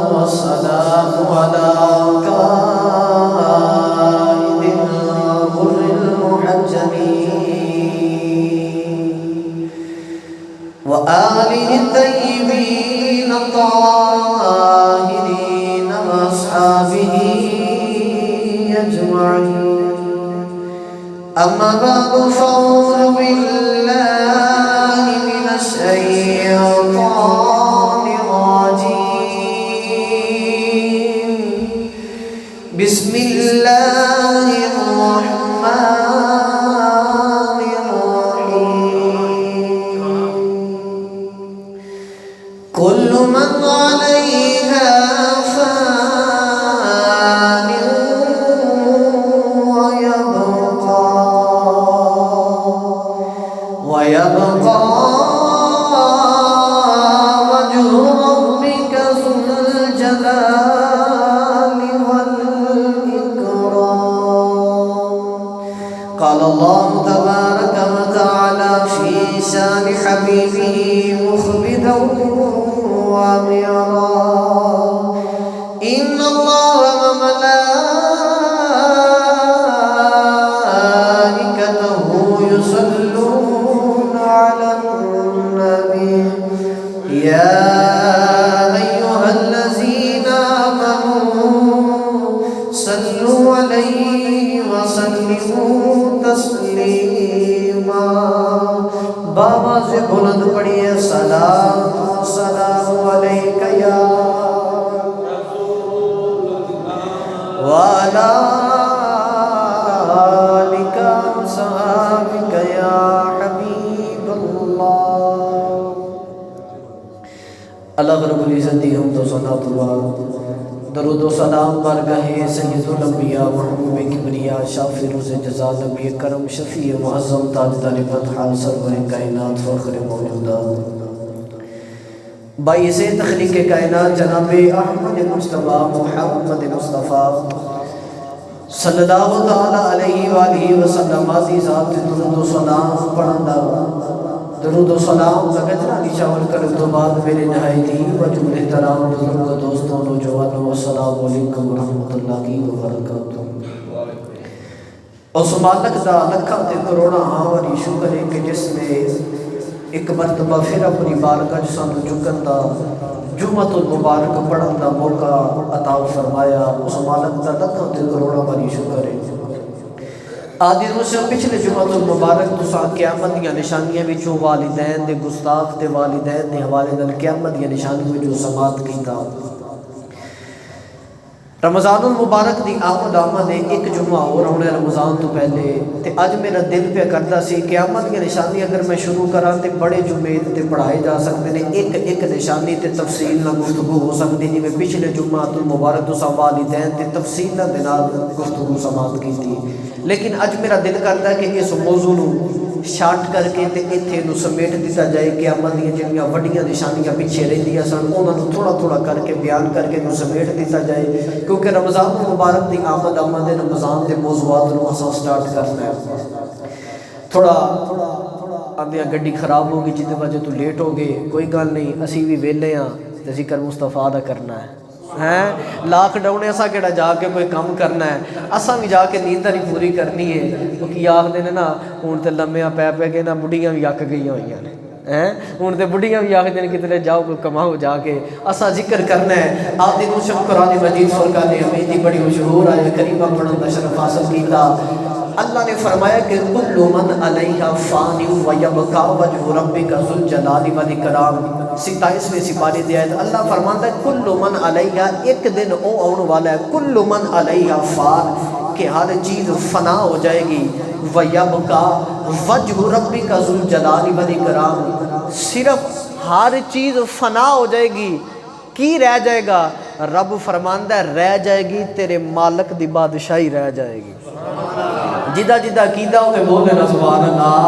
والسلام على قائد الغر المحجلين وآله الطيبين الطاهرين وأصحابه أجمعين. أما بعد فأعوذ بالله من الشيطان الرجيم. بسم الله الرحمن الرحيم. كل من عليها فان ويبقى وجه ربك ذو الجلال والإكرام. قال الله تبارك وتعالى في شان حبيبه مخبدا وامرا: إن الله وملائكته يصلون على النبي يا أيها الذين آمنوا صلوا عليه وسلموا تسلیما. بابا سے بلند پڑھیے سلام سلام علیک یا وعلی آلک وصحبک یا حبیب اللہ. اللہ رب العزت دی حمد و ثنا درود و سلام بارگاہ سید الانبیاء محبوب کبریا شافی روز جزا نبی کرم شفیع معظم تاجدار فتح سرور کائنات فخر موجودات باعث تخلیق کائنات جناب احمد مصطفیٰ محمد مصطفیٰ صلی اللہ تعالی علیہ وآلہ وسلم آتی ذات درود و سلام پڑھندا درود و سلام لگتنا نشاور کرنے تو بعد میرے نہایتی وجود احترام بزرگ دوستوں نوجوانوں السلام علیکم ورحمۃ اللہ وبرکاتہ. اس مالک دا لکھاں تے کروڑاں ہاں شکر ہے کہ جس نے ایک مرتبہ پھر اپنی بارگاہ سانو چکن دا جمعۃ المبارک پڑھن دا موقع عطا فرمایا. اس مالک دا لکھاں تے کروڑاں باری شکر ہے. آدھی سے پچھلے جمعۃ المبارک تساں قیامت دیا نشانیاں وچوں والدین دے گستاخ تے والدین دے حوالے نال قیامت دیا نشانیاں وچوں سماعت کیتا. رمضان المبارک دی آمد ہے ایک جمعہ اور ہونے رمضان تو پہلے تے اج میرا دل پہ کردا سی قیامت دی نشانی اگر میں شروع کراں تے بڑے جمعے تے پڑھائے جا سکتے نے. ایک ایک نشانی تے تفصیل نہ گفتگو ہو سکتی جویں پچھلے جمعہ المبارک تو والدین تے تفصیل نہ دے نال گفتگو سماعت کیتی. لیکن اج میرا دل کردا ہے کہ اس موضوع نو شارٹ کر کے تے ایتھے نو سمیٹ دتا جائے. قیامت دی جڑیاں وڈیاں نشانیاں پیچھے رہندیاں سن انہاں نو تھوڑا تھوڑا کر کے بیان کر کے نو سمیٹ دتا جائے, کیونکہ رمضان المبارک دی آمد رمضان دے موضوعات نو اساں سٹارٹ کرنا ہے. تھوڑا آندیاں گڈی خراب ہو گئی جس وجہ تو لیٹ ہو گئے, کوئی گل نہیں, اسی بھی ویلے ہاں تے ذکر مصطفیٰ دا کرنا ہے. لاک ڈاؤن اسا کیڑا جا کے کوئی کام کرنا ہے, اسا بھی جا کے نیند ہی پوری کرنی ہے. وہ کی آخدے نے نا ہن تے لمیاں پے کے نا بڑھیاں بھی اک گئی ہوئیاں نے, ہن تے بڑھیاں بھی آخدے نے کتنے جاؤ کوئی کماؤ جا کے. اسا ذکر کرنا ہے آدی نو شب قرآن مجید فرقان حمید دی بڑی مشہور آیت کریمہ پڑھن دا شرف حاصل کیتا. اللہ نے فرمایا کہ کل من علیہا فان ویبقا وجہ ربک ذو الجلال والاکرام. 27ویں سپارے دی آیت اللہ فرماتا ہے کل من علیہا, ایک دن او آن والا ہے, کل من علیہا فان کہ ہر چیز فنا ہو جائے گی, ویبقا وجہ ربک ذو الجلال والاکرام, صرف ہر چیز فنا ہو جائے گی, کی رہ جائے گا؟ رب فرماندا ہے رہ جائے گی تیرے مالک دی بادشاہی رہ جائے گی. جدہ جدہ کیدا ہو کے بول دینا سبحان اللہ.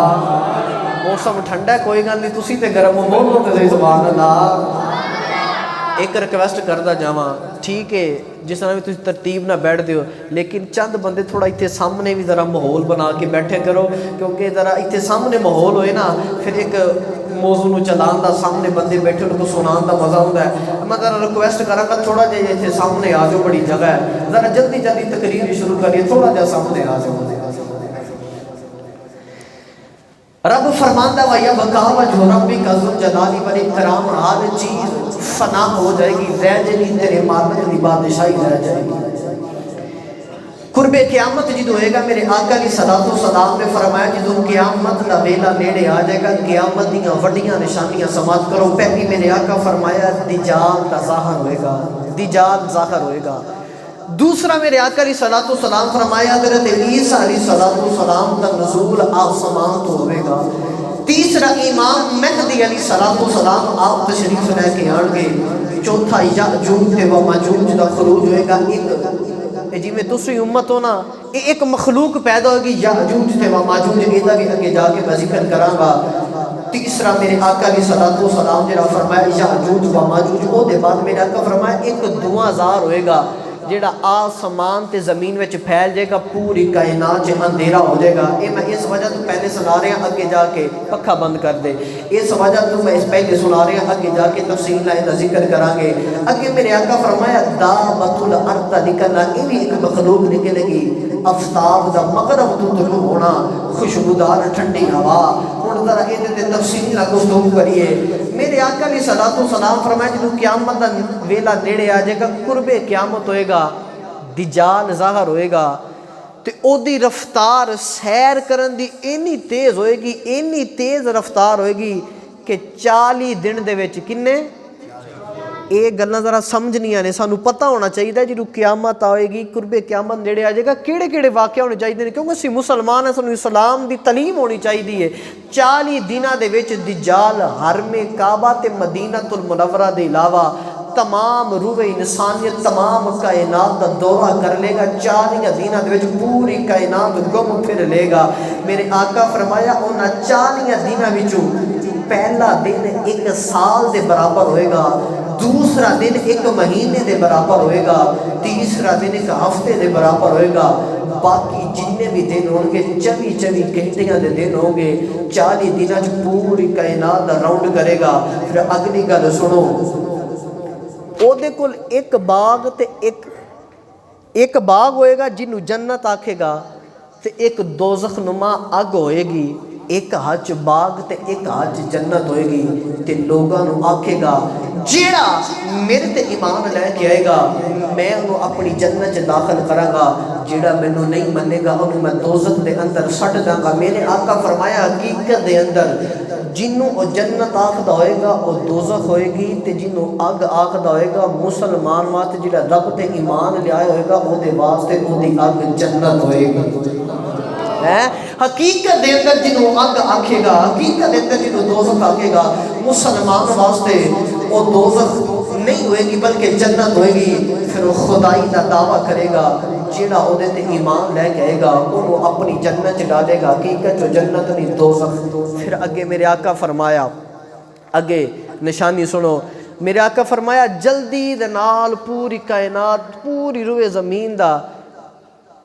موسم ٹھنڈا ہے کوئی گل نہیں, تسی تے گرم ہو بولو تے سبحان اللہ. ایک ریکویسٹ کردا جاواں ٹھیک ہے جس طرح بھی تسی ترتیب نہ بیٹھ دیو لیکن چند بندے تھوڑا اتنے سامنے بھی ذرا ماحول بنا کے بیٹھے کرو کیونکہ ذرا اتنے سامنے ماحول ہوئے نا پھر ایک موضوع نو چلان دا سامنے بندے بیٹھے ان کو سنان دا مزہ ہوتا ہے میں ذرا ریکویسٹ کراں گا تھوڑا جہا اتنے سامنے آ جاؤ بڑی جگہ ہے ذرا جلدی جلدی تقریر شروع کریے تھوڑا جہا سامنے آ جاؤ رب فرماندہ وَيَبْقَى وَجْهُ رَبِّكَ ذُو الْجَلَالِ وَالْإِكْرَامِ ہر چیز فنا ہو جائے گی رہ جائے گی تیرے مالک دی بادشاہی رہ جائے گی قرب قیامت جدو ہوئے گا میرے آقا علیہ الصلوۃ والسلام نے فرمایا جدو قیامت دا ویلا نیڑے آ جائے گا قیامت دیاں وڈیاں نشانیاں سماعت کرو پہلی میرے آقا فرمایا دجال دا ظاہر ہوئے گا دجال ظاہر ہوئے گا دوسرا میرے آقا علیہ الصلوۃ والسلام فرمایا حضرت عیسیٰ علیہ السلام دا نزول آسمان تو ہوئے گا تیسرا امام مہدی علیہ السلام آپ تشریف لے کے آن گے چوتھا یاجوج و ماجوج دا خروج ہوئے گا ایک جی میں دوسری امت ہو نا ایک مخلوق پیدا ہوگی یاجوج و ماجوج ایدہ بھی اگے جا کے میں ذکر کراں گا تیسرا میرے آقا علیہ السلام جڑا فرمایا یاجوج و ماجوج او دے بعد میرے آقا فرمایا ایک 2000 ہوئے گا جیڑا آسمان تے زمین وچ پھیل جائے گا پوری کائنات چ اندھیرا ہو جائے گا اے میں اس وجہ تو پہلے سنا رہے ہیں اگے جا کے پکھا بند کر دے اس وجہ تو میں اس پہلے سنا رہے ہیں اگے جا کے تفصیل لائن دا ذکر کران گے اگے میرے آقا فرمایا دابۃ الارض نکلنا یہ بھی ایک مخلوق نکلے گی آفتاب دا مغرب تو طلوع ہونا خوشبودار ٹھنڈی ہوا ہن ذرا اے تے تفصیل نال گفتگو کریے میرے آقا علیہ الصلوۃ والسلام فرمایا جدوں قیامت دا ویلا نیڑے آ جائے گا قرب قیامت ہوئے گا دجال ظاہر ہوئے گا تے او دی رفتار سیر کرن دی اینی تیز ہوئے گی اینی تیز رفتار ہوئے گی کہ 40 دن دے وچ کنے یہ گلاں ذرا سمجھ نہیں آنے سانو پتہ ہونا چاہیے جدوں قیامت آئے گی قرب قیامت نیڑے آ جائے گا کیڑے کیڑے واقعہ ہونے چاہیے کیونکہ اسی مسلمان ہیں سانو اسلام دی تعلیم ہونی چاہیے 40 دناں دے وچ دجال حرم کعبہ تے مدینہ المنورہ دے علاوہ تمام روح انسانیت تمام کائنات دا دورہ کر لے گا 40 دناں دے وچ پوری کائنات گم پھر لے گا میرے آقا فرمایا انہاں 40 دناں وچوں پہلا دن ایک سال دے برابر ہوئے گا دوسرا دن ایک مہینے دے برابر ہوئے گا تیسرا دن ایک ہفتے دے برابر ہوئے گا باقی جننے بھی دن ہوں گے 24 گھنٹیاں دے دن ہوں گے 40 دناں چ پوری کائنات دا راؤنڈ کرے گا پھر اگلی گل سنو او دے کول ایک باغ تے ایک باغ ہوئے گا جنوں جنت آکھے گا تے ایک دوزخ نما اگ ہوئے گی ایک ہاتھ باغ تے ایک ہاتھ جنت ہوئے گی تے لوگاں نو آکھے گا جیڑا میرے تے ایمان لے کے آئے گا میں انہوں اپنی جنت داخل کراں گا جیڑا مینوں نہیں منے گا انہوں میں دوزخ دے اندر سٹ داں گا میرے آقا فرمایا حقیقت دے اندر جنوں او جنت آکھدا ہوئے گا او دوزخ ہوئے گی تے جنوں اگ آکھدا ہوئے گا مسلمان واسطے جیڑا رب تے ایمان لے آئے ہوئے گا او دے واسطے او دی اگ جنت ہوئے گی حقیقت دے اندر جنوں اگ آکھے گا حقیقت دے اندر جنوں دوزخ آکھے گا مسلمان واسطے وہ دوزخ نہیں ہوئے گی بلکہ جنت ہوئے گی پھر وہ خدائی دا دعویٰ کرے گا جیڑا او دے تے ایمان لے گئے گا انہوں اپنی جنت ڈالے گا حقیقت جو جنت نہیں دوزخ پھر اگے میرے آقا فرمایا اگے نشانی سنو میرے آقا فرمایا جلدی دے نال پوری کائنات پوری روح زمین دا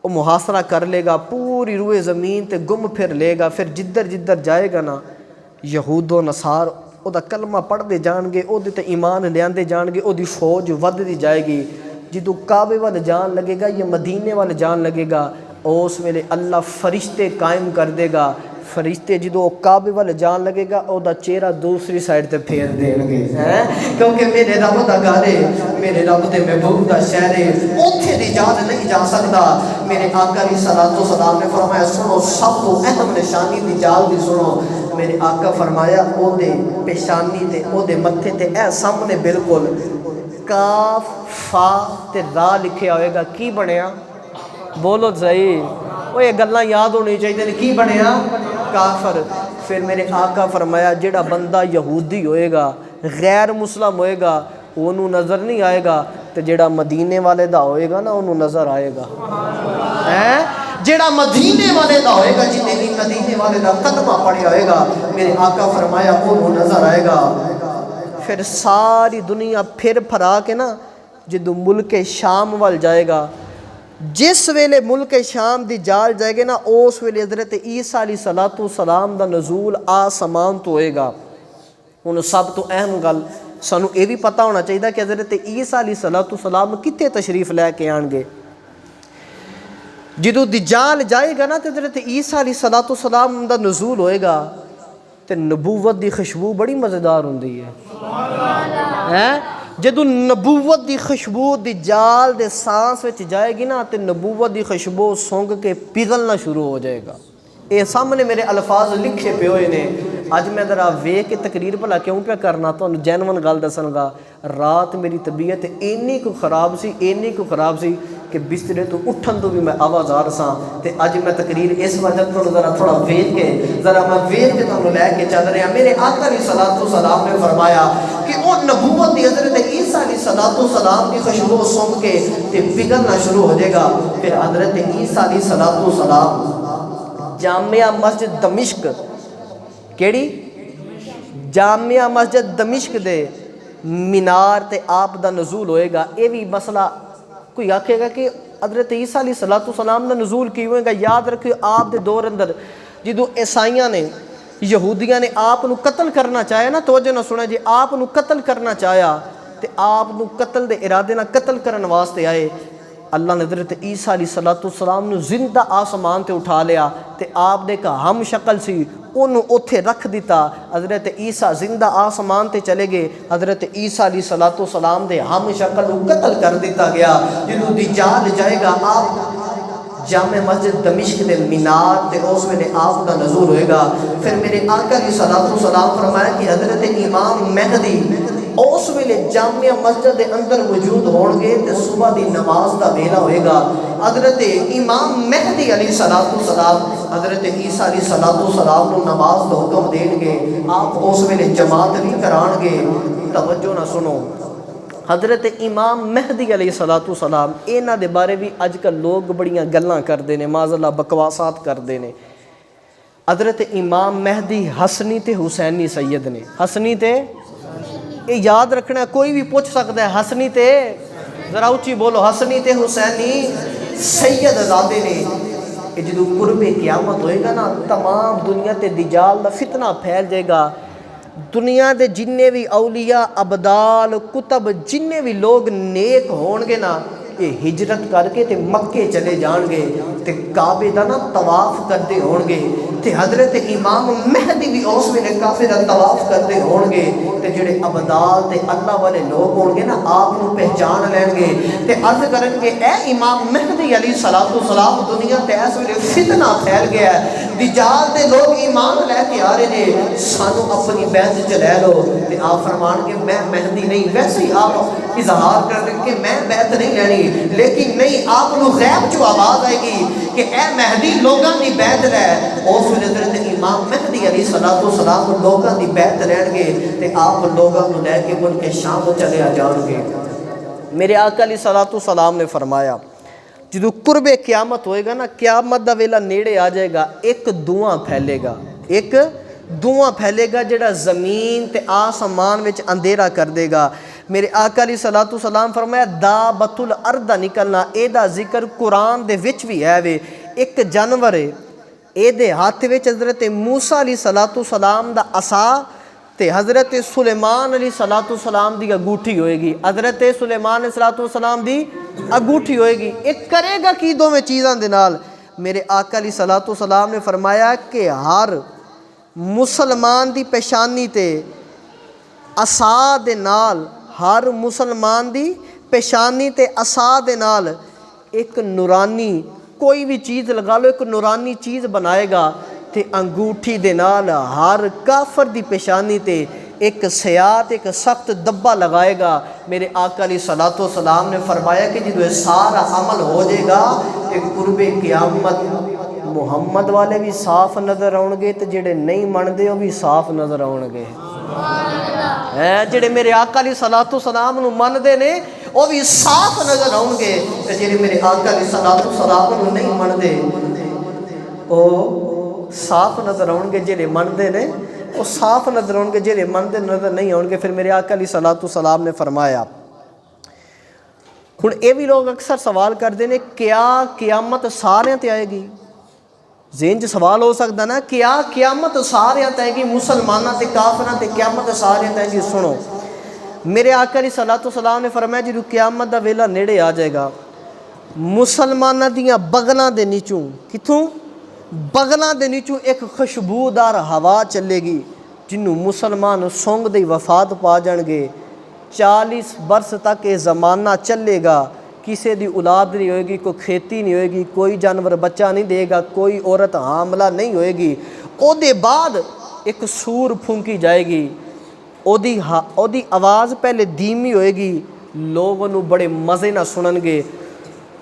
وہ محاصرہ کر لے گا پوری روح زمین تے گم پھر لے گا پھر جدر جدر جائے گا نا یہود و نصار او دا کلمہ پڑھ دے جان گے او دے تے ایمان لیان دے جان گے او دی فوج ود دی جائے گی جدو کعبے وال جان لگے گا یا مدینے وال جان لگے گا اس ویلے اللہ فرشتے قائم کر دے گا فرشتے جدو کعبے وال جان لگے گا او دا چہرہ دوسری سائڈ تے پھیر دین گے کیونکہ میرے رب دا گھر ہے میرے رب دے محبوب دا شہر ہے اوتھے دی جان نہیں جا سکتا میرے آقا علیہ الصلوۃ والسلام نے فرمایا سنو سب تو اہم نشانی دی جال دی سنو میرے آقا فرمایا او دے پیشانی تے او دے متھے تے اے سامنے بالکل کاف فا تے را لکھیا ہوئے گا کی بنیا بولو صحیح وہ یہ گلاں یاد ہونی چاہیے کی بنیا کافر پھر میرے آقا فرمایا جیڑا بندہ یہودی ہوئے گا غیر مسلم ہوئے گا انہوں نظر نہیں آئے گا تو جیڑا مدینے والے دا ہوئے گا نا انہوں نظر آئے گا جیڑا مدینے والے دا ہوئے گا جنہیں بھی مدینے والے دا کلمہ پڑھیا ہوئے گا میرے آقا فرمایا انہوں نظر آئے گا پھر ساری دنیا پھر پھرا کے نا جدو ملک شام وال جائے گا، جس ویلے ملک شام دی جال جائے گے نا اس ویلے حضرت عیسیٰ علیہ الصلوۃ والسلام دا نزول آسمان تو ہوئے گا۔ ہن سب تو اہم گل سانوں یہ بھی پتہ ہونا چاہیے کہ حضرت عیسیٰ علیہ الصلوۃ والسلام کتے تشریف لے کے آن گے۔ جدو دجال جائے گا نا تو حضرت عیسیٰ علیہ الصلوۃ والسلام دا نزول ہوئے گا تے نبوت دی خوشبو بڑی مزیدار ہوندی ہے۔ جدو نبوت دی خوشبو دجال دے سانس وچ جائے گی نا تے نبوت دی خوشبو سونگ کے پگھلنا شروع ہو جائے گا۔ یہ سامنے میرے الفاظ لکھے پے ہوئے نے، اج میں ذرا ویکھ کے تقریر بھلا کیوں پیا کرنا، تانوں جینون گل دساں گا۔ رات میری طبیعت اینی کو خراب سی کہ بسترے تو اٹھن تو بھی میں آوازار ساں، تے اج میں تقریر اس وجہ تو ذرا تھوڑا ویکھ کے تانوں لے کے چل رہا۔ میرے آقا علیہ الصلوۃ والسلام نے فرمایا کہ وہ نبوت دی حضرت عیسیٰ علیہ الصلوۃ والسلام کی خوشبو سونگ کے تے پگھلنا شروع ہو جائے گا۔ پھر حضرت عیسیٰ علیہ الصلوۃ والسلام جامعہ مسجد دمشق، کیڑی جامعہ مسجد دمشق دے مینار تے آپ دا نزول ہوئے گا۔ یہ بھی مسئلہ کوئی آکھے گا کہ حضرت عیسیٰ علیہ الصلوۃ والسلام دا نزول کی ہوئے گا، یاد رکھو آپ دے دور اندر جدو عیسائیاں نے یہودیاں نے آپ نو قتل کرنا چاہیا نا، توجہ نہ سنا جی، آپ نو قتل کرنا چاہیا تے آپ نو قتل دے ارادے نہ قتل کرن واسطے آئے، اللہ نے حضرت عیسیٰ علیہ الصلوۃ والسلام نو زندہ آسمان تے اٹھا لیا تے آپ دے کا ہم شکل سی انہوں اتھے رکھ دیتا۔ حضرت عیسیٰ زندہ آسمان تے چلے گئے، حضرت عیسیٰ علیہ الصلوۃ والسلام دے ہم شکل کو قتل کر دیتا گیا۔ جدو دجال جائے گا آپ جامع مسجد دمشق دے مینار تے اس ویلے آپ کا نزول ہوئے گا۔ پھر میرے آقا علیہ الصلوۃ والسلام فرمایا کہ حضرت امام مہدی اس ویلے جامعہ مسجد دے اندر موجود ہون گے تے صبح دی نماز دا ویلا ہوئے گا۔ حضرت امام مہدی علیہ الصلوۃ والسلام حضرت عیسیٰ علیہ الصلوۃ والسلام نو نماز دا حکم دین گے، آپ اس ویلے جماعت بھی کران گے۔ توجہ نہ سنو، حضرت امام مہدی علیہ الصلوۃ والسلام انہاں دے بارے بھی اج کل لوگ بڑیاں گلاں کردے نے، معاذ اللہ بکواسات کردے نے۔ حضرت امام مہدی حسنی تے حسینی سید نے، حسنی تے یہ یاد رکھنا ہے، کوئی بھی پوچھ سکتا ہے حسنی تے، ذرا اچھی بولو، حسنی تے حسینی سید زادے نے۔ کہ جدو قرب قیامت ہوئے گا نا تمام دنیا تے دجال دا فتنہ پھیل جائے گا، دنیا دے جننے بھی اولیاء ابدال کتب جننے بھی لوگ نیک ہون گے نا یہ ہجرت کر کے تے مکے چلے جان گے تے کعبے دا نا طواف کرتے ہون گے تے حضرت امام مہدی بھی اس ویلے کعبے دا طواف کرتے ہون گے تے جڑے ابدال تے اللہ والے لوگ ہون گے نا آپ کو پہچان لیں گے تے عرض کریں گے اے امام مہدی علیہ الصلوۃ والسلام دنیا تے اس ویلے فتنہ پھیل گیا ہے، دجال دے لوگ ایمان لے کے آ رہے نے، سانو اپنی بیعت چ لے لو تے آپ فرمان کے میں مہدی نہیں، ویسے ہی آپ اظہار کر دیں کہ میں بیعت نہیں لینی، لیکن نہیں آپ کو غیب جو آواز آئے گی کہ اے مہدی لوگاں دی بیعت لے، اس ویلے حضرت امام مہدی علیہ الصلوۃ والسلام لوگاں دی بیعت لین گے تے آپ لوگاں کو لے کے ملک شام چلے آ جان گے۔ میرے آقا علیہ الصلوۃ والسلام نے فرمایا جدو قرب قیامت ہوئے گا نا، قیامت دا ویلا نیڑے آ جائے گا، ایک دھواں پھیلے گا، ایک دھواں پھیلے گا جڑا زمین تے آسمان وچ اندھیرا کر دے گا۔ میرے آقا علیہ الصلوۃ والسلام فرمایا دابۃ الارض نکلنا، اے دا ذکر قرآن دے وچ بھی ہے وے، ایک جانور ہے، اے دے ہاتھ وچ حضرت موسیٰ علیہ الصلوۃ والسلام دا عصا تے حضرت سلیمان علیہ الصلوۃ والسلام دی انگوٹھی ہوئے گی، حضرت سلیمان علیہ الصلوۃ والسلام دی انگوٹھی ہوئے گی، ایک کرے گا کی دو میں چیزاں دے نال؟ میرے آقا علیہ الصلوۃ والسلام نے فرمایا کہ ہر مسلمان دی پیشانی تے عصا دے نال، ہر مسلمان دی پیشانی تے عصا دے نال ایک نورانی کوئی بھی چیز لگا لو، ایک نورانی چیز بنائے گا تے انگوٹھی دے نال ہر کافر دی پیشانی تے ایک سیاہ ایک سخت دبا لگائے گا۔ میرے آقا علیہ الصلوۃ والسلام نے فرمایا کہ جدو سارا عمل ہو جائے گا تے قرب قیامت محمد والے بھی صاف نظر آؤ گے تے جڑے نہیں مندے وہ بھی صاف نظر آؤ گے۔ جڑے میرے آقا علیہ الصلوۃ والسلام نو مندے نے وہ بھی صاف نظر آؤ گے تے جڑے میرے آقا علیہ الصلوۃ والسلام نو نہیں مندے وہ صاف نظر آؤ گے۔ جڑے مندے نے وہ صاف نظر آؤ گے، جہے من دے نظر نہیں آؤ گے۔ پھر میرے آقا علیہ الصلوۃ والسلام نے فرمایا، ہن یہ بھی لوگ اکثر سوال کرتے ہیں کیا قیامت سارے تے آئے گی؟ ذہن چ سوال ہو سکتا نا، کیا قیامت سارے تے آئے گی؟ مسلمانوں تے کافراں تے قیامت سارے تے آئے گی؟ سنو، میرے آقا علیہ الصلوۃ والسلام نے فرمایا جدوں قیامت دا ویلا نیڑے آ جائے گا، مسلمانوں دیاں بغلاں دے نیچوں، کتھوں؟ بغلاں دے نیچوں ایک خوشبودار ہوا چلے گی، جنوں مسلمان سونگ دی وفات پا جان گے۔ 40 برس تک یہ زمانہ چلے گا، کسی دی اولاد نہیں ہوئے گی، کوئی کھیتی نہیں ہوئے گی، کوئی جانور بچہ نہیں دے گا، کوئی عورت حاملہ نہیں ہوئے گی۔ او دے بعد ایک سور پھونکی جائے گی، او دی آواز پہلے دھیمی ہوئے گی، لوگوں نو بڑے مزے نہ سنن گے،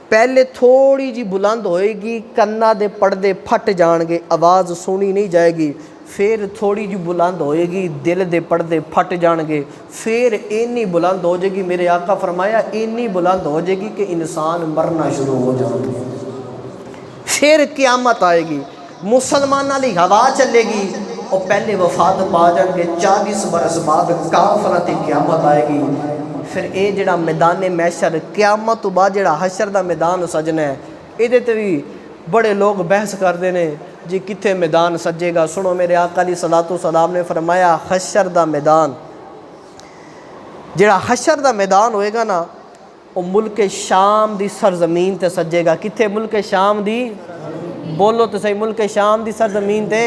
پہلے تھوڑی جی بلند ہوئے گی، کنا دے پردے پھٹ جان گے، آواز سنی نہیں جائے گی، پھر تھوڑی جی بلند ہوئے گی، دل دے پردے پھٹ جان گے، پھر اینی بلند ہو جائے گی، میرے آقا فرمایا اینی بلند ہو جائے گی کہ انسان مرنا شروع ہو جائے گا۔ پھر قیامت آئے گی، مسلمانوں لی ہوا چلے گی، اور پہلے وفات پا جان گے، 40 برس بعد کافراں تے قیامت آئے گی۔ پھر اے جڑا میدان محشر قیامت تو بعد جڑا حشر دا میدان سجنا ہے، یہ تے بھی بڑے لوگ بحث کرتے ہیں جی کتنے میدان سجے گا۔ سنو، میرے آقا علیہ الصلوۃ والسلام نے فرمایا حشر دا میدان، جڑا حشر دا میدان ہوئے گا نا، وہ ملک شام دی سرزمین تے سجے گا۔ کتنے؟ ملک شام دی، بولو تو صحیح، ملک شام دی سرزمین تے۔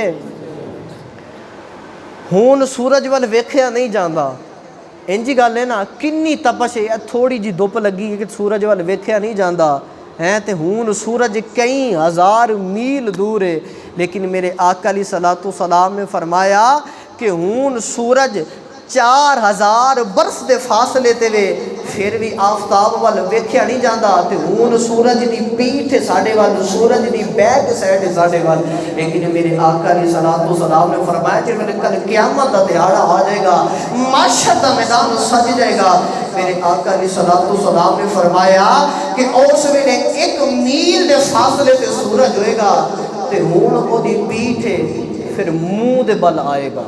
ہون سورج وال ویکھیا نہیں جاندا، انجی گل ہے نا، کنی تپش ہے، تھوڑی جی دھوپ لگی ہے کہ سورج وال ویکھیا نہیں جاندا ہے، تے ہون سورج کئی ہزار میل دور ہے، لیکن میرے آقا علیہ الصلوۃ والسلام نے فرمایا کہ ہون سورج 4000 برس دے فاصلے تے وے، پھر بھی آفتاب وال ویکھیا نہیں جاندا، تے ہون سورج دی پیٹھ ہے ساڈے وال، سورج دی بیک سائڈ ہے ساڈے وال، لیکن میرے آقا علیہ الصلوۃ والسلام نے فرمایا جب کل قیامت دا دہاڑا آ جائے گا، محشر دا میدان سج جائے گا، میرے آقا علیہ الصلوۃ والسلام نے فرمایا کہ اس ویلے 1 میل دے فاصلے تے سورج ہوئے گا، تے ہون او دی پیٹھ ہے، پھر منہ دے بل آئے گا،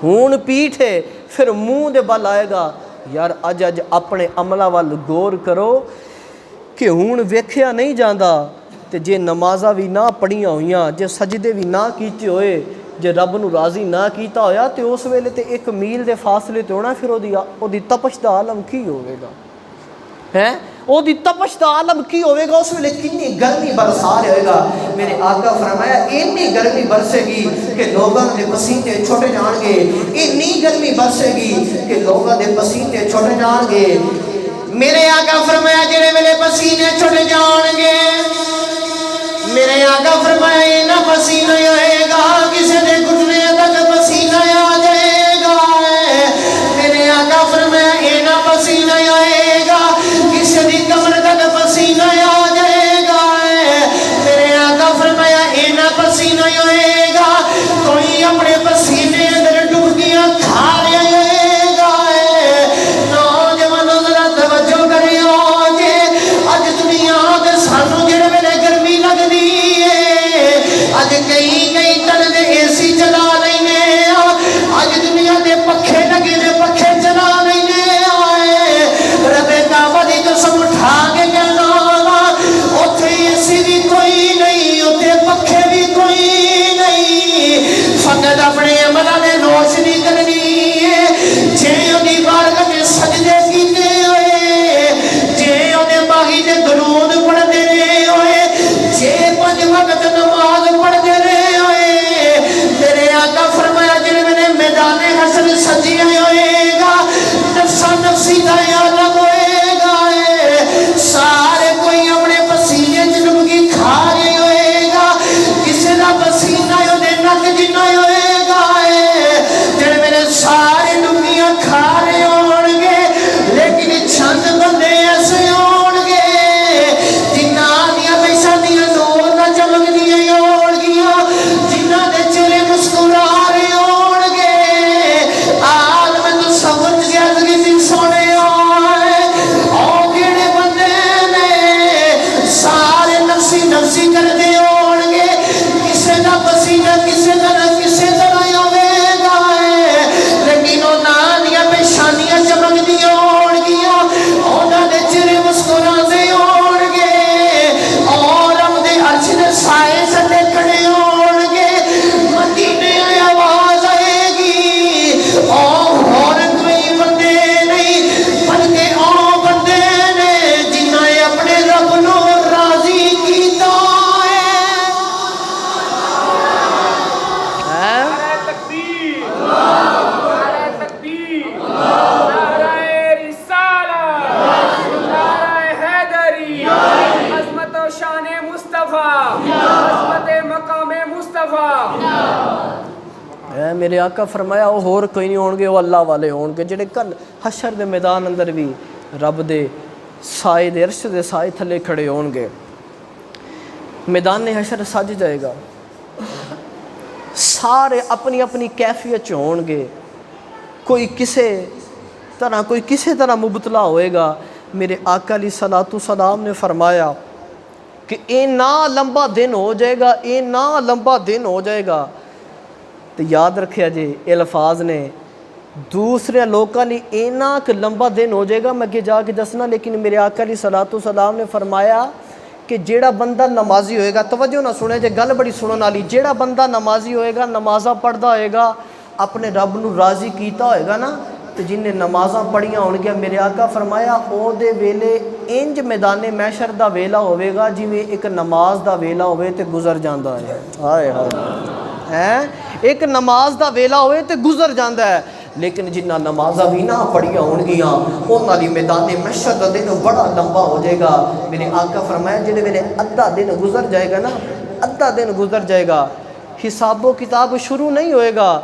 ہون پیٹھ ہے پھر منہ دے بل آئے گا۔ یار اج اپنے عملہ وال غور کرو کہ ہون ویکھیا نہیں جاندا، تے جے نمازاں بھی نہ پڑھیاں ہوئیاں، جے سجدے بھی نہ کیتے ہوئے، جے رب نو راضی نہ کیتا ہویا، تے اس ویلے تے 1 میل دے فاصلے تے ہونا، پھر او دی تپش دا عالم کی ہوئے گا ہے؟ او دی تپش دا عالم کی ہوئے گا، اس ویلے کنی گرمی برسا رہے ہوئے گا۔ میرے آقا فرمایا اینی گرمی برسے گی کہ لوگاں دے پسینے چھوٹے جان گے، اینی گرمی برسے گی کہ لوگاں دے پسینے چھوٹے جان گے۔ میرے آقا فرمایا جڑے ویلے پسینے چھوٹے جان گے، میرے آقا فرمایا اینا پسینہ آئے گا کسی دے گھٹنے تک پسینہ آ جائے گا، میرے آقا فرمایا اینا پسینہ آئے گا کسی دی کمر تک پسینہ آ جائے گا، میرے آقا فرمایا اینا پسینہ آئے گا کوئی اپنے پسینے اندر ڈبکیاں کھا رہے گا۔ نوجوان ذرا توجہ کریو جے اج دنیا دے سانو جڑے ویلے گرمی لگدی ہے، اج کئی تن فرمایا میرے آقا فرمایا وہ ہور کوئی نہیں ہون گے، وہ اللہ والے ہون گے جڑے کل حشر دے میدان اندر بھی رب دے سائے دے عرش دے سائے تھلے کھڑے ہون گے۔ میدان حشر سج جائے گا، سارے اپنی اپنی کیفیت ہون گے، کوئی کسے طرح مبتلا ہوئے گا۔ میرے آقا علیہ الصلوۃ والسلام نے فرمایا کہ اینا لمبا دن ہو جائے گا، اینا لمبا دن ہو جائے گا۔ تو یاد رکھیا جی یہ الفاظ نے دوسرے لوگوں لی اینا کہ لمبا دن ہو جائے گا، میں کہ جا کے دسنا، لیکن میرے آقا علیہ الصلوۃ والسلام نے فرمایا کہ جیڑا بندہ نمازی ہوئے گا، توجہ نہ سنے جے گل بڑی سنن والی، جیڑا بندہ نمازی ہوئے گا، نمازاں پڑھدا ہوئے گا، اپنے رب نو راضی کیتا ہوئے گا نا، تو جن نے نمازاں پڑھیاں ہون گیا، میرے آقا فرمایا او دے ویلے انج میدان محشر دا ویلا ہوئے گا جویں ایک نماز دا ویلا ہوئے تے گزر جاندا ہے۔ ہائے ہائے، ایک نماز دا ویلا ہوئے تے گزر جاندا ہے، لیکن جنہ نمازاں بھی نہ پڑھیاں ہون گیاں انہاں دی میدان محشر دا دن بڑا لمبا ہو جائے گا۔ میرے آقا فرمایا جڑے ویلے ادھا دن گزر جائے گا نا، ادھا دن گزر جائے گا، حساب و کتاب شروع نہیں ہوئے گا،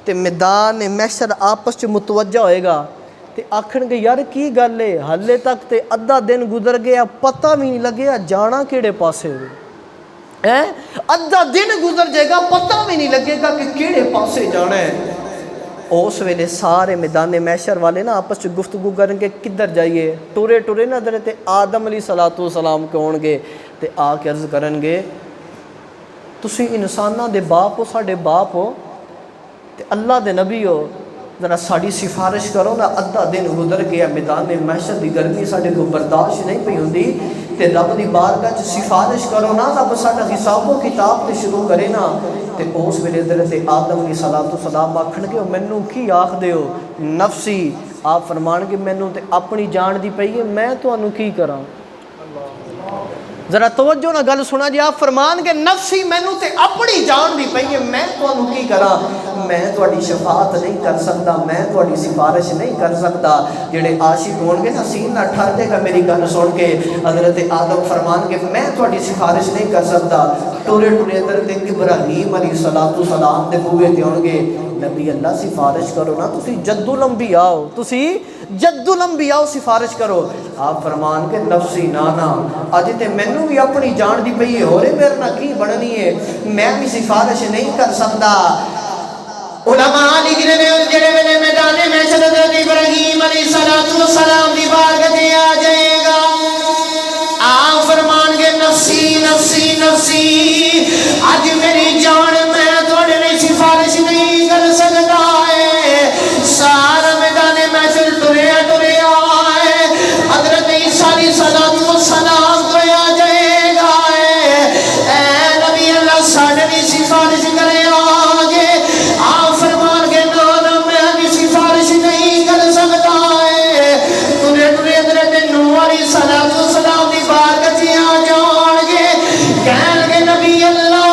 تے میدان محشر آپس چ متوجہ ہوئے گا، تے آکھن گے یار کی گل ہے، ہلے تک تے ادھا دن گزر گیا، پتہ بھی نہیں لگیا جانا کیڑے پاسے ہوئے، ادھا دن گزر جائے گا، پتہ بھی نہیں لگے گا کہ کیڑے پاسے جانا ہے۔ اس ویلے سارے میدان محشر والے نا آپس چ گفتگو کریں گے کدھر جائیے، ٹورے ٹورے نہ ادھر تے آدم علیہ الصلوۃ والسلام کے ہون گے، تے آ کے عرض کرن گے تسی انساناں دے باپ ہو، ساڈے باپ ہو تے اللہ دے نبی ہو، ذرا ساڑی سفارش کرو نا، ادھا دن گزر گیا، میدان محشر دی گرمی ساڑے کو برداشت نہیں پئی ہوندی، تے رب دی بارگاہ چ سفارش کرو نا، رب ساڈا حساب و کتاب تے شروع کرے نا، تے اس ویلے حضرت آدم علیہ الصلوۃ والسلام آکھن گے مینوں کی آکھ دیو نفسی، آپ فرمان گے مینوں تے اپنی جان دی پئی ہے، میں تانوں کی کراں؟ ذرا توجہ نہ گل سنا جی، آپ فرمان گے نفسی مینوں تے اپنی جان دی پئی ہے، میں تانوں کی کراں؟ میں تہاڈی شفاعت نہیں کر سکتا، میں تہاڈی سفارش نہیں کر سکتا۔ جڑے عاشق ہون گے نا سینہ ٹھر دے گا میری گل سن کے، حضرت آدم فرمان گے میں تہاڈی سفارش نہیں کر سکتا۔ ٹورے ٹورے حضرت ابراہیم علیہ الصلوۃ والسلام دے بوئے تے ہون گے، نبی اللہ سفارش کرو نا، تسی جد الانبیاء ہو، تسی جد الانبیاء سفارش کرو۔ آپ فرمان کے نفسی نانا اج تے مینوں بھی اپنی جان دی پئی ہے، ہورے میرے نال کی بننی ہے، میں بھی سفارش نہیں کر سکتا۔ علماء لکھ رہے ہیں جڑے ویلے میدان محشر حضرت ابراہیم علیہ الصلوۃ والسلام دی بارگاہ تے آ جائے گا، آپ فرمان کے نفسی نفسی نفسی، اج میری جان میں تھوڑے لیے سفارش نہیں کر سکتا ہے۔ سارا میدان محشر ٹریا ٹریا ہے، حضرت عیسیٰ علیہ الصلوۃ والسلام کو آ جائے گا، اے نبی اللہ ساڈے بھی سفارش کرے آگے۔ آپ فرمان کے نور میں بھی سفارش نہیں کر سکتا ہے۔ ٹرے ٹرے حضرت نوح علیہ الصلوۃ والسلام دی بارگاہ آ جان گے، کہن گے نبی اللہ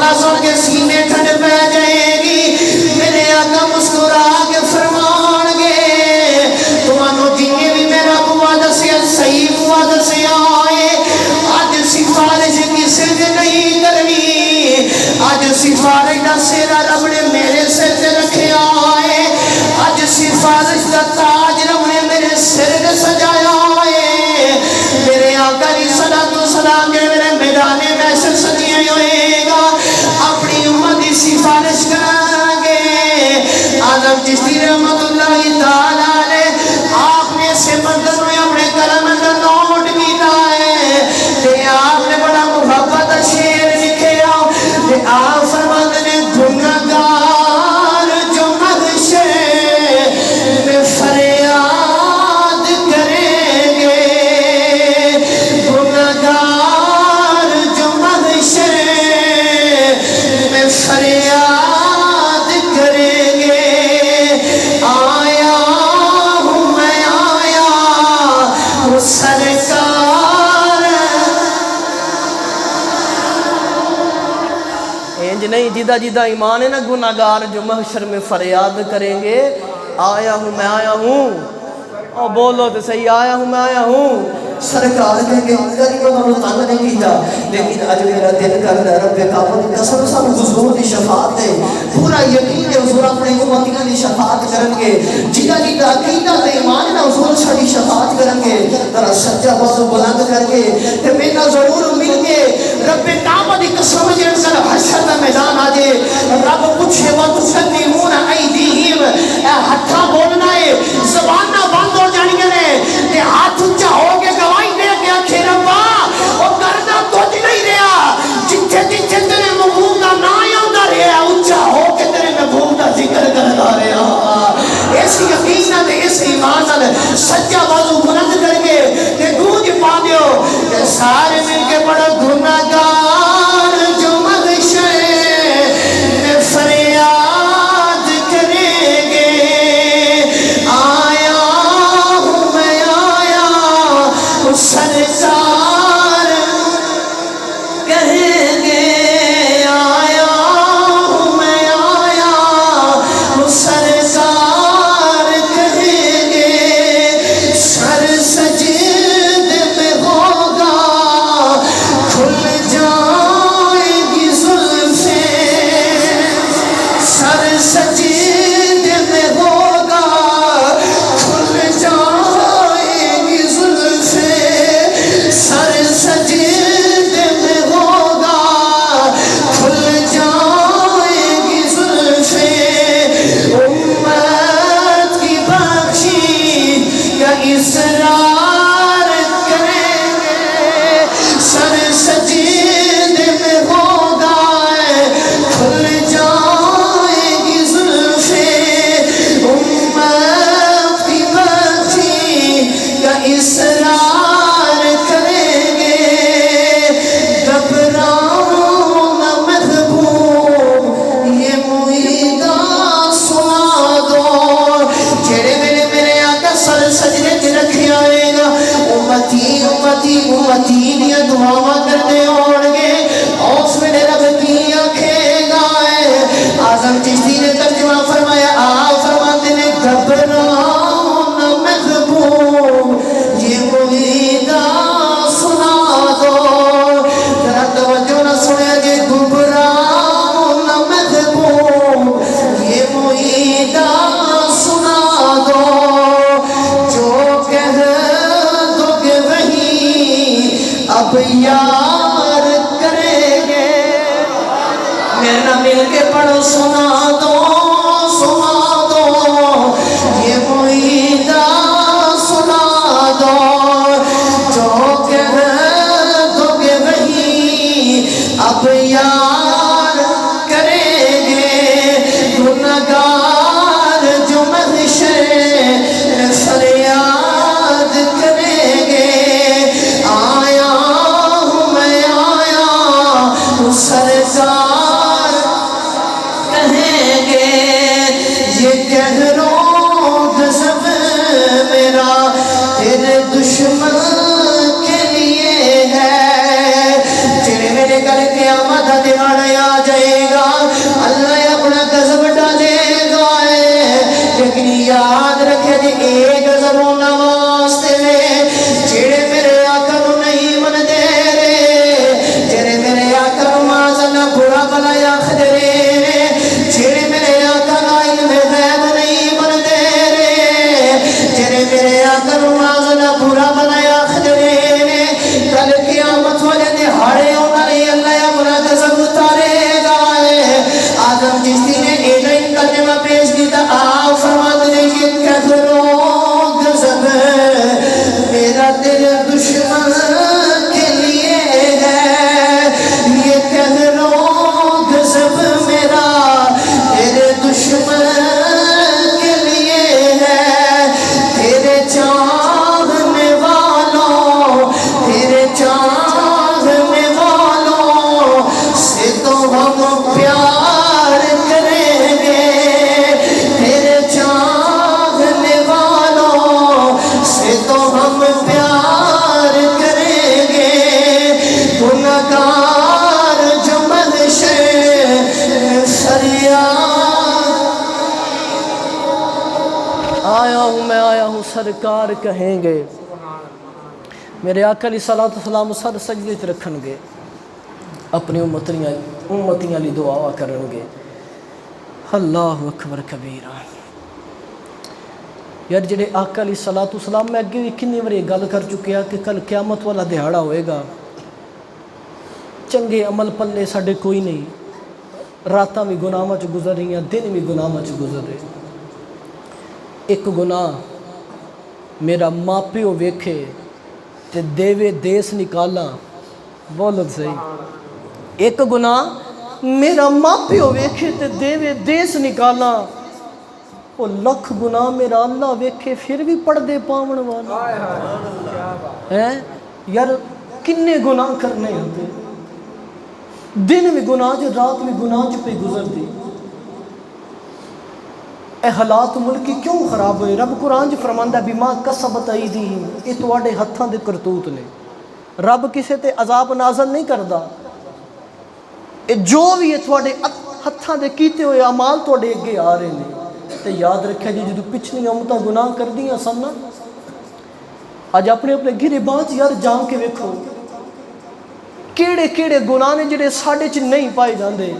رولا سن کے سینے ٹھنڈ پہ جائے گی. میرے آقا مسکرا کے فرمان گے تمہوں جنہیں بھی میرا بوا دسیا صحیح بوا دسیا ہے آج سفارش کسی نے نہیں کرنی. آج سفارش دا سیرا رب نے میرے سر سے رکھیا ہے. آج سفارش دا تاج رب نے میرے سر نے سجایا ہے. میرے آقا کی صلاۃ و سلام کے میرے میدان محشر سجائے ہوئے گا. اپنی امت کی سفارش کریں گے. آدم چشتی رحمت اللہ تعالیٰ نے آپ نے سے مندر میں اپنے کلم اندر نوٹ کیتا ہے کہ آپ نے بڑا محبت شیر لکھے آؤ کہ آپ فرماتے نے گناہگار جو محشر میں فریاد کریں گے. گناہگار جو محشر میں فریاد کریں گے. آیا ہوں میں آیا ہوں سرکار. انج نہیں جدہ جدہ ایمان ہے نا گناہگار جو محشر میں فریاد کریں گے. آیا ہوں میں آیا ہوں. او بولو تو صحیح آیا ہوں میں آیا ہوں. سرکار کہہ کے غریبوں کو تنگ نہیں کیتا لیکن اج میرا دل کردا رب کعبہ دی قسم سب حضور دی شفاعت ہے. پورا یقین ہے حضور اپنے امتیاں دی شفاعت کرن گے. جنہاں دی عقیدہ تے ایمان ہے حضور ساری شفاعت کرن گے. ذرا سجدہ بازو بلند کر کے تے میرا ضرور مل کے رب کعبہ دی قسم جن کر حشر دا میدان آ جائے. رب پوچھے وا تسلیمون ایدیہم اے ہتھاں بولنا ہے زباناں بند ہو جانیاں نے تے ہاتھ اونچا ہو کے گواہی دے کے آکھے ربا او کرنا کچھ نہیں رہا. جتھے جتھے تیرے محبوب دا نام آندا رہیا اونچا ہو کے تیرے محبوب دا ذکر کردا رہیا. اس یقین نال اس ایمان نال سجا بازو بلند کر کے تے گونج پا دیو کہ سارے مل کے بڑا گناہگار جو محشر میں فریاد کریں گے. آیا ہوں میں آیا ہوں سرکار کہیں گے. آیا ہوں میں آیا ہوں سرکار کہیں گے. سر سجدے میں ہوگا کھل جائیں گی زلفیں. سر سجدے میں ہوگا کھل جائیں گی زلفیں. سر سجدے میں ہوگا کھل جائیں گی زلفیں. امت کی بخشی کا اصرار کریں گے. سر سجدے میں ہوگا کھل جائیں گی زلفیں. امت کی بخشی کا اصرار کریں گے. گھبراؤ نہ محبوب یہ معیدہ سنا دو. جڑے میرے آقا سر سجدے تے رکھے آئے گا امتی امتی امتی دیا دعاواں کرتے ہون گے. اس ویلے رب کی آکھے گا. اعظم چشتی نے ترجمہ فرمایا آپ فرماتے نے گھبراؤ نہ محبوب یہ معیدہ سنا دو. ذرا توجہ نہ سنیا جی. گھبراؤ نہ محبوب یہ معیدہ سنا دو. جو کہہ دو گے وہی اب یار کریں گے. میرے نام مل کے پڑھو سنا دو سنا دو یہ معیدہ سنا دو. جو کہہ دو گے وہی اب یار کریں گے. گناہگار جو محشر میں فریاد کریں گے. آیا ہوں میں آیا ہوں سرکار کہیں گے. رکھے جی ایک گزروں نواستے جڑے میرے آقا نو نہیں من دے رے، جڑے میرے آقا نو مازنا برا بلا آخر رے، جڑے میرے آقا نو علم غیب نہیں من دے رے، جڑے میرے آقا نو مازنا برا بلا آخر رے، کل قیامت والے دہاڑے انہاں نے اللہ اپنا غضب اتارے گا۔ آدم چشتی نے ایک کلمہ پیش کیا، آپ فرماتے ہیں یہ کہرو غضب میرا تیرے دشمن کے لیے ہے، یہ کہرو غضب میرا تیرے دشمن کے لیے ہے، تیرے چاہنے والوں، تیرے چاہنے والوں سے تو ہم پیار کریں گے، تیرے چاہنے والوں سے تو ہم پیار کریں گے، گنہگار جو محشر میں فریاد آیا ہوں میں آیا ہوں سرکار کہیں گے، میرے آقا علیہ الصلوۃ والسلام سر سجدے تے رکھن گے، اپنی امتیاں لی دعا کرن گے۔ اللہ اکبر کبیرہ۔ یار جڑے آقا علیہ الصلوۃ والسلام میں اگے بھی کتنی بار یہ گل کر چکیا کہ کل قیامت والا دہاڑا ہوئے گا، چنگے عمل پلے ساڈے کوئی نہیں، راتاں بھی گناہ وچ گزر رہی ہیں، دن بھی گناہ وچ گزر رہے۔ ایک گناہ میرا ماں پیو ویکھے تے دیوے دیس نکالا، بولت صحیح، ایک گناہ میرا ماں پیو ویکھے تے دیوے دیس نکالا، وہ لکھ گناہ میرا اللہ ویکھے پھر بھی پردے پاون والا ہے۔ یار کنے گناہ کرنے ہوتے، دن بھی گناہ چ رات بھی گناہ چ پہ گزر دی۔ اے حالات ملکی کیوں خراب ہوئے؟ رب قرآن چ فرماندا ہے بما کسبت ایدیہم، یہ تواڈے ہتھاں دے کرتوت نے۔ رب کسے تے عذاب نازل نہیں کردا، اے جو بھی تواڈے ہتھاں دے کیتے ہوئے اعمال تواڈے اگے آ رہے نے۔ تے یاد رکھے جی جدوں پچھلی امتاں گناہ کردیاں سن، اج اپنے اپنے گریباں چ یار جان کے ویکھو کیڑے کیڑے گناہ نے جڑے ساڈے چ نہیں پائے جاندے۔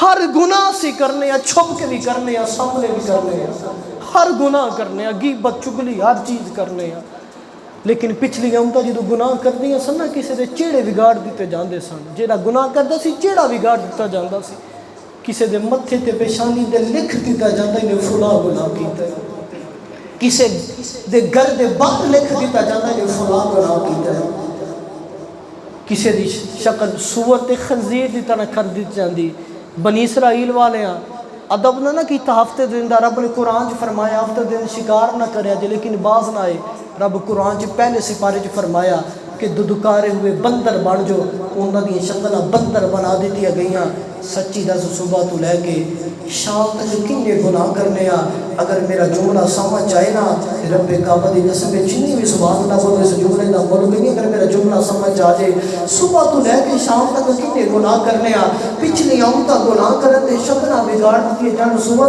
ہر گناہ سی کرنے ہیں، چھپ کے بھی کرنے ہیں، سامنے بھی کرنے ہیں، ہر گناہ کرنے ہیں، غیبت چگلی ہر چیز کرنے ہیں، لیکن پچھلی امتاں جدوں گناہ کردیاں سن نا کسی دے چیڑے بگاڑ دیتے جاندے سن، جیڑا گناہ کردا سی چیڑا بگاڑ دیتا جاندا سی، کسی دے متھے تے پیشانی تے لکھ دیتا جاندا نے فلاں گناہ کیتا ہے، کسی دے گھر دے باہر لکھ دیتا جاندا نے فلاں گناہ کیتا ہے، کسی دی شکل صورت خنزیر دی طرح کر دیتی جاندی۔ بنی اسرائیل والے ادب نہ کیتا ہفتے دن دا، رب نے قرآن چ فرمایا ہفتے دن شکار نہ کریا جے، لیکن باز نہ آئے۔ رب قرآن چ پہلے سپارے چ فرمایا کہ ددکارے ہوئے بندر بن جو، انہاں دی شکلاں بندر بنا دیتیاں گئیاں۔ سچی دس صبح تو لے کے شام تک کنے گناہ کرنے آ، اگر میرا جملہ سمجھ آئے نا رب کعبہ دی قسم جنی بھی سبحان اللہ بولے اس جملے دا مول نہیں، اگر میرا جملہ سمجھ آ جائے صبح تو لے کے شام تک کنے گناہ کرنے آ، پچھلی امتاں گناہ کرن تے شکلاں بگاڑ دیتی جان، صبح